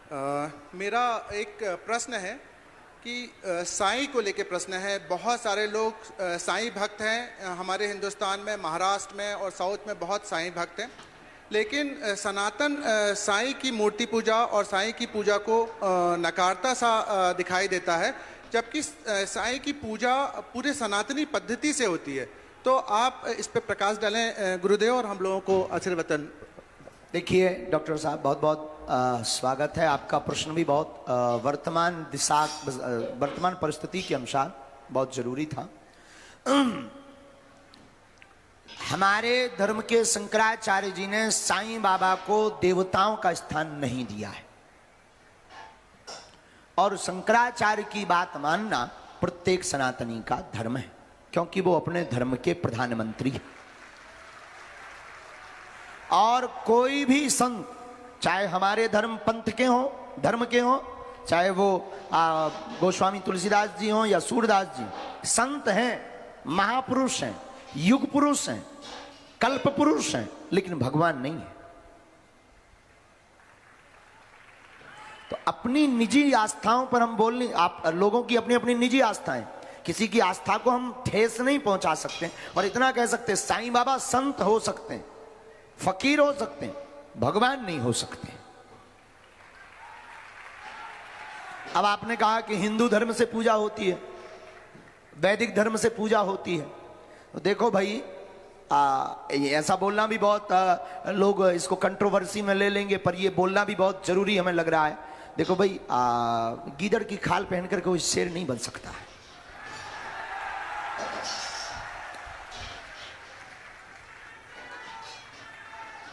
मेरा एक प्रश्न है कि साईं को लेके प्रश्न है। बहुत सारे लोग साईं भक्त हैं हमारे हिंदुस्तान में, महाराष्ट्र में और साउथ में बहुत साईं भक्त हैं, लेकिन सनातन साईं की मूर्ति पूजा और साईं की पूजा को नकारता सा दिखाई देता है, जबकि साईं की पूजा पूरे सनातनी पद्धति से होती है। तो आप इस पे प्रकाश डालें गुरुदेव, और हम लोगों को आशीर्वचन। देखिए डॉक्टर साहब, बहुत बहुत स्वागत है। आपका प्रश्न भी बहुत वर्तमान परिस्थिति के अनुसार बहुत जरूरी था। हमारे धर्म के शंकराचार्य जी ने साईं बाबा को देवताओं का स्थान नहीं दिया है, और शंकराचार्य की बात मानना प्रत्येक सनातनी का धर्म है, क्योंकि वो अपने धर्म के प्रधानमंत्री हैं। और कोई भी संत, चाहे हमारे धर्म पंथ के हों, धर्म के हों, चाहे वो गोस्वामी तुलसीदास जी हों या सूरदास जी, संत हैं, महापुरुष हैं, युग पुरुष हैं, कल्प पुरुष हैं, लेकिन भगवान नहीं है। तो अपनी निजी आस्थाओं पर हम बोल नहीं, आप लोगों की अपनी अपनी निजी आस्थाएं, किसी की आस्था को हम ठेस नहीं पहुंचा सकते। और इतना कह सकते, साईं बाबा संत हो सकते हैं, फकीर हो सकते हैं, भगवान नहीं हो सकते। अब आपने कहा कि हिंदू धर्म से पूजा होती है, वैदिक धर्म से पूजा होती है। तो देखो भाई, ऐसा बोलना भी बहुत लोग इसको कंट्रोवर्सी में ले लेंगे, पर ये बोलना भी बहुत जरूरी हमें लग रहा है। देखो भाई, गीदड़ की खाल पहनकर कोई शेर नहीं बन सकता है।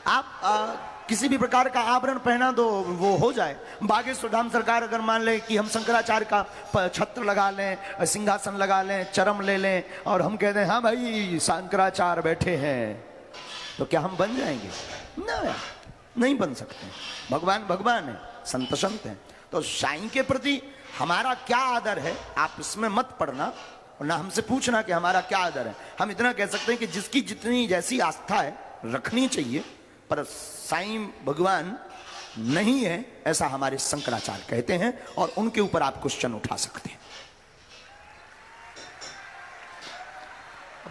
आप किसी भी प्रकार का आभरण पहना दो, वो हो जाए। बागेश्वर धाम सरकार अगर मान ले कि हम शंकराचार्य का छत्र लगा लें, सिंहासन लगा लें, चरम ले लें, और हम कहते हैं हाँ भाई शंकराचार्य बैठे हैं, तो क्या हम बन जाएंगे? नहीं बन सकते। भगवान भगवान है, संत संत हैं। तो साईं के प्रति हमारा क्या आदर है, आप इसमें मत पड़ना, ना हमसे पूछना कि हमारा क्या आदर है। हम इतना कह सकते हैं कि जिसकी जितनी जैसी आस्था है रखनी चाहिए, पर साईं भगवान नहीं है ऐसा हमारे शंकराचार्य कहते हैं, और उनके ऊपर आप क्वेश्चन उठा सकते हैं।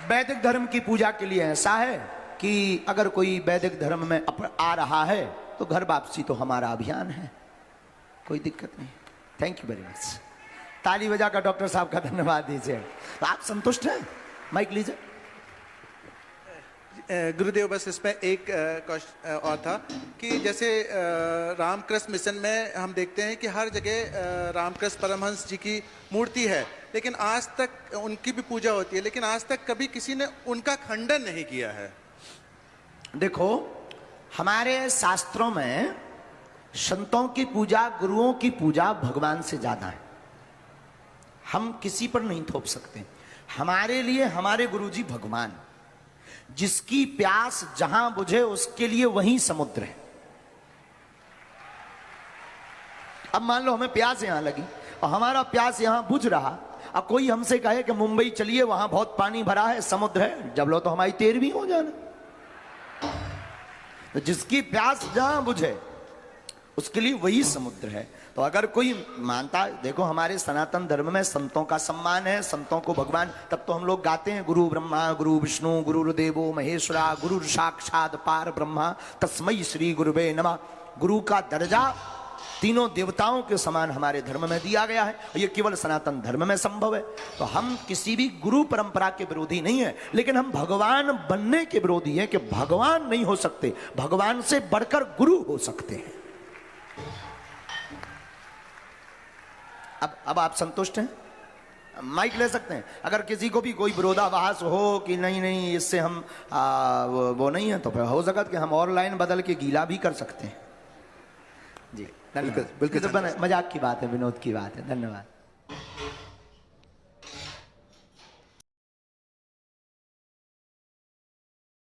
वैदिक धर्म की पूजा के लिए ऐसा है कि अगर कोई वैदिक धर्म में आ रहा है तो घर वापसी तो हमारा अभियान है, कोई दिक्कत नहीं। Thank you very much. ताली बजाकर डॉक्टर साहब का धन्यवाद दीजिए। तो आप संतुष्ट हैं? माइक लीजिए। गुरुदेव, बस इसमें एक क्वेश्चन और था कि जैसे रामकृष्ण मिशन में हम देखते हैं कि हर जगह रामकृष्ण परमहंस जी की मूर्ति है, लेकिन आज तक उनकी भी पूजा होती है, लेकिन आज तक कभी किसी ने उनका खंडन नहीं किया है। देखो, हमारे शास्त्रों में संतों की पूजा, गुरुओं की पूजा भगवान से ज्यादा है। हम किसी पर नहीं थोप सकते। हमारे लिए हमारे गुरुजी भगवान, जिसकी प्यास जहां बुझे उसके लिए वही समुद्र है। अब मान लो हमें प्यास यहां लगी और हमारा प्यास यहां बुझ रहा, अब कोई हमसे कहे कि मुंबई चलिए वहां बहुत पानी भरा है, समुद्र है, जब लो तो हमारी 13वीं हो जाना। तो जिसकी प्यास जहां बुझे उसके लिए वही समुद्र है। तो अगर कोई मानता, देखो हमारे सनातन धर्म में संतों का सम्मान है, संतों को भगवान, तब तो हम लोग गाते हैं गुरु ब्रह्मा गुरु विष्णु गुरुर्देवो महेश्वरा गुरु साक्षात पार ब्रह्मा तस्मै श्री गुरुवे नमः। गुरु का दर्जा तीनों देवताओं के समान हमारे धर्म में दिया गया है, ये केवल सनातन धर्म में संभव है। तो हम किसी भी गुरु परंपरा के विरोधी नहीं है, लेकिन हम भगवान बनने के विरोधी है कि भगवान नहीं हो सकते, भगवान से बढ़कर गुरु हो सकते हैं। अब आप संतुष्ट हैं? माइक ले सकते हैं। अगर किसी को भी कोई विरोधाभास हो कि नहीं इससे हम वो नहीं है, तो फिर हो सकता कि हम और लाइन बदल के गीला भी कर सकते हैं। जी बिल्कुल, मजाक की बात है, विनोद की बात है। धन्यवाद।